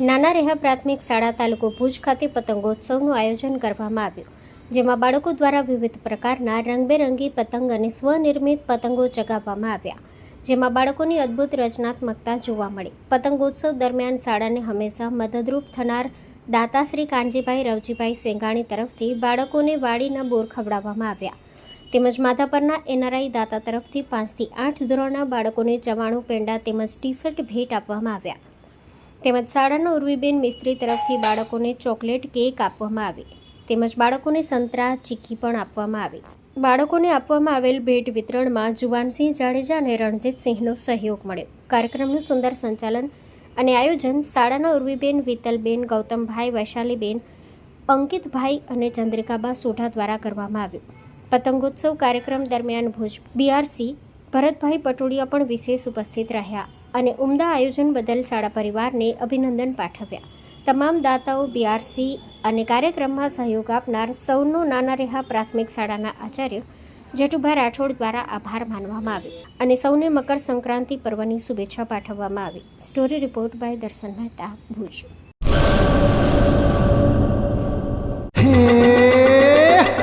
નાના રેહા પ્રાથમિક શાળા તાલુકો ભુજ ખાતે પતંગોત્સવનું આયોજન કરવામાં આવ્યું, જેમાં બાળકો દ્વારા વિવિધ પ્રકારના રંગબેરંગી પતંગ અને સ્વનિર્મિત પતંગો ચગાવવામાં આવ્યા, જેમાં બાળકોની અદ્ભુત રચનાત્મકતા જોવા મળી. પતંગોત્સવ દરમિયાન શાળાને હંમેશા મદદરૂપ થનાર દાતાશ્રી કાનજીભાઈ રવજીભાઈ સેંગાણી તરફથી બાળકોને વાડીના બોર ખવડાવવામાં આવ્યા, તેમજ માધાપરના એનઆરઆઈ દાતા તરફથી 5 થી 8 ધોરણના બાળકોને ચવાણું, પેંડા તેમજ ટી-શર્ટ ભેટ આપવામાં આવ્યા. તેમજ શાળાના ઉર્વીબેન મિસ્ત્રી તરફથી બાળકોને ચોકલેટ કેક આપવામાં આવી, તેમજ બાળકોને સંતરા ચીક્કી પણ આપવામાં આવી. બાળકોને આપવામાં આવેલ ભેટ વિતરણમાં જુવાનસિંહ જાડેજા અને રણજીતસિંહનો સહયોગ મળ્યો. કાર્યક્રમનું સુંદર સંચાલન અને આયોજન શાળાના ઉર્વીબેન, વિતલબેન, ગૌતમભાઈ, વૈશાલીબેન, અંકિતભાઈ અને ચંદ્રિકાબા સોઢા દ્વારા કરવામાં આવ્યું. પતંગોત્સવ કાર્યક્રમ દરમિયાન ભુજ બીઆરસી ભરતભાઈ પટોડિયા પણ વિશેષ ઉપસ્થિત રહ્યા અને ઉમદા આયોજન બદલ શાળા પરિવારને અભિનંદન પાઠવ્યા. તમામ દાતાઓ, બીઆરસી અને કાર્યક્રમમાં સહયોગ આપનાર સૌનો નાના રેહા પ્રાથમિક શાળાના આચાર્ય જેઠુભાઈ રાઠોડ દ્વારા આભાર માનવામાં આવ્યો અને સૌને મકર સંક્રાંતિ પર્વની શુભેચ્છા પાઠવવામાં આવી. સ્ટોરી રિપોર્ટ બાય દર્શન મહેતા, ભુજ.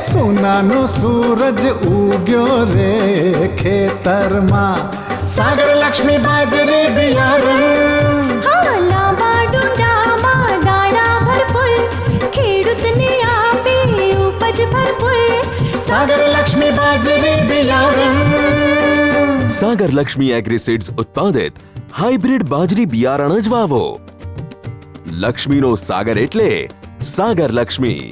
સોનાનો સૂરજ ઉગ્યો રે ખેતરમાં, સાગર લક્ષ્મી બાજરી બિયારણ, લાંબા ડુંડામાં દાણા ભરપૂર, ખેડૂતને આપે ઉપજ ભરપૂર. સાગર લક્ષ્મી બાજરી બિયારણ. સાગર લક્ષ્મી એગ્રીસીડ્સ ઉત્પાદિત હાઇબ્રિડ બાજરી બિયારણ જ વાવો. લક્ષ્મીનો સાગર એટલે સાગર લક્ષ્મી.